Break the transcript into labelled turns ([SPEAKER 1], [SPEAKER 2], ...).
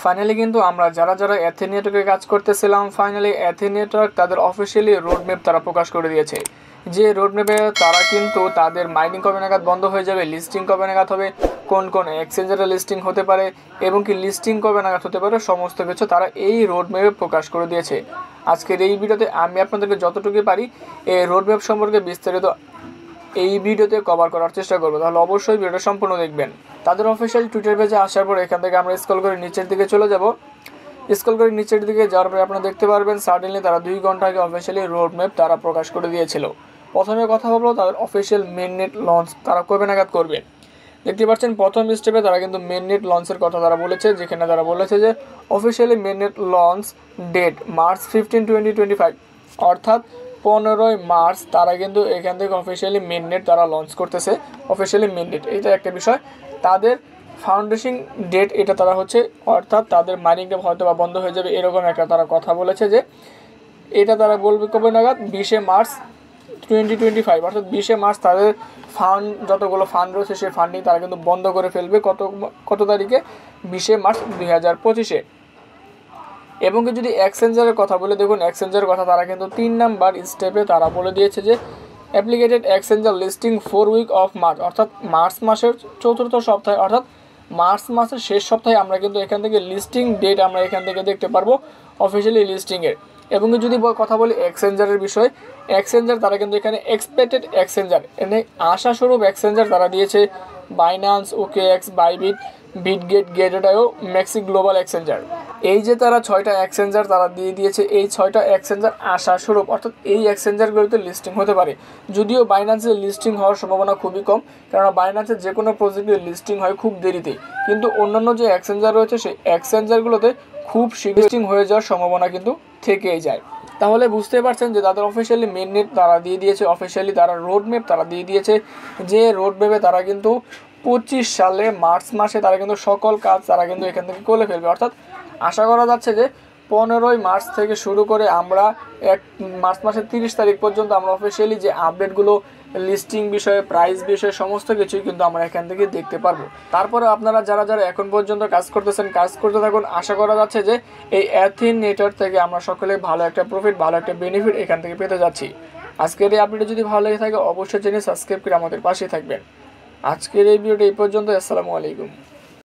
[SPEAKER 1] Finally কিন্তু আমরা যারা যারা এথেন নেটওয়ার্কে কাজ করতেছিলাম, ফাইনালি এথেন নেটওয়ার্ক তাদের অফিসিয়ালি রোডম্যাপ তারা প্রকাশ করে দিয়েছে। যে রোডম্যাপে তারা কিন্তু তাদের মাইনিং কবে নাগাদ বন্ধ হয়ে যাবে, লিস্টিং কবে নাগাদ হবে, কোন কোন এক্সচেঞ্জারে লিস্টিং হতে পারে এবং কি লিস্টিং কবে নাগাদ হতে পারে, সমস্ত কিছু তারা এই রোডম্যাপে প্রকাশ করে দিয়েছে। আজকের এই ভিডিওতে আমি আপনাদেরকে যতটুকু পারি এই রোডম্যাপ সম্পর্কে বিস্তারিত এই ভিডিওতে কভার করার চেষ্টা করবো, তাহলে অবশ্যই ভিডিওটা সম্পূর্ণ দেখবেন। তাদের অফিসিয়াল টুইটার পেজে আসার পর এখান থেকে আমরা স্ক্রল করে নিচের দিকে চলে যাব। স্ক্রল করে নিচের দিকে যাওয়ার পরে আপনারা দেখতে পারবেন সাডেনলি তারা 2 ঘন্টা আগে অফিসিয়ালি রোডম্যাপ তারা প্রকাশ করে দিয়েছিল। প্রথমে কথা বলবো তাদের অফিসিয়াল মেইননেট লঞ্চ তারা কবে নাগাদ করবে। দেখতে পাচ্ছেন প্রথম স্টেপে তারা কিন্তু মেইননেট লঞ্চের কথা তারা বলেছে, যেখানে তারা বলেছে যে officially mainnet launch date March 15, 2025, অর্থাৎ 15ই মার্চ তারা কিন্তু এখান থেকে অফিসিয়ালি মেইননেট তারা লঞ্চ করতেছে। অফিসিয়ালি মেইননেট এটা একটা বিষয়। তাদের ফাউন্ডেশন ডেট এটা তারা হচ্ছে, অর্থাৎ তাদের মাইনিংটা হয়তো বা বন্ধ হয়ে যাবে এরকম একটা তারা কথা বলেছে, যে এটা তারা বলবে কবে নাগাদ, 20 মার্চ 2025, অর্থাৎ 20 মার্চ তাদের ফান্ড যতগুলো ফান্ড রয়েছে সেই ফান্ডিং তারা কিন্তু বন্ধ করে ফেলবে। কত তারিখে, 20 মার্চ 2025-এ। এবং যদি এক্সচেঞ্জারের কথা বলে দেখুন, এক্সচেঞ্জারের কথা তারা কিন্তু 3 নাম্বার স্টেপে তারা বলে দিয়েছে যে applicated exchanger listing 4 week of March, অর্থাৎ মার্চ মাসের 4র্থ সপ্তাহে, অর্থাৎ মার্চ মাসের শেষ সপ্তাহে আমরা কিন্তু এখান থেকে লিস্টিং ডেট আমরা এখান থেকে দেখতে পারবো অফিসিয়ালি লিস্টিংয়ের। এবং যদি কথা বলি এক্সচেঞ্জারের বিষয়, এক্সচেঞ্জার তারা কিন্তু এখানে এক্সপেক্টেড এক্সচেঞ্জার এনে আশাস্বরূপ এক্সচেঞ্জার তারা দিয়েছে বাইন্যান্স, ওকেএক্স, বাইবিট, বিটগেট, গেটওয়েও, মেক্সি গ্লোবাল এক্সচেঞ্জার। এই যে তারা 6টা এক্সচেঞ্জার তারা দিয়ে দিয়েছে, এই 6টা এক্সচেঞ্জার আশাস্বরূপ, অর্থাৎ এই এক্সচেঞ্জারগুলোতে লিস্টিং হতে পারে। যদিও বাইন্যান্সের লিস্টিং হওয়ার সম্ভাবনা খুবই কম, কারণ বাইন্যান্সের যে কোনো প্রজেক্টের লিস্টিং হয় খুব দেরিতে, কিন্তু অন্যান্য যে এক্সচেঞ্জার রয়েছে সেই এক্সচেঞ্জারগুলোতে খুব শীঘ্র লিস্টিং হয়ে যাওয়ার সম্ভাবনা কিন্তু থেকেই যায়। তাহলে বুঝতে পারছেন যে তাদের অফিসিয়ালি মেইননেট তারা দিয়ে দিয়েছে, অফিসিয়ালি তারা রোডম্যাপ তারা দিয়ে দিয়েছে, যে রোডম্যাপে তারা কিন্তু 25 সালে মার্চ মাসে তারা কিন্তু সকল কাজ তারা কিন্তু এখান থেকে করে ফেলবে। অর্থাৎ আশা করা যাচ্ছে যে 15ই মার্চ থেকে শুরু করে আমরা মার্চ মাসের 30 তারিখ পর্যন্ত আমরা অফিসিয়ালি যে আপডেটগুলো লিস্টিং বিষয়ে, প্রাইস বিষয়ে সমস্ত কিছুই কিন্তু আমরা এখান থেকে দেখতে পারবো। তারপরে আপনারা যারা যারা এখন পর্যন্ত কাজ করতেছেন কাজ করতে থাকুন। আশা করা যাচ্ছে যে এই এথেন নেটওয়ার্ক থেকে আমরা সকলে ভালো একটা প্রফিট, ভালো একটা বেনিফিট এখান থেকে পেতে যাচ্ছি। আজকের এই আপডেট যদি ভালো লেগে থাকে অবশ্যই চ্যানেল সাবস্ক্রাইব করে আমাদের পাশেই থাকবেন। আজকের এই ভিডিওটা এই পর্যন্ত। আসসালামু আলাইকুম।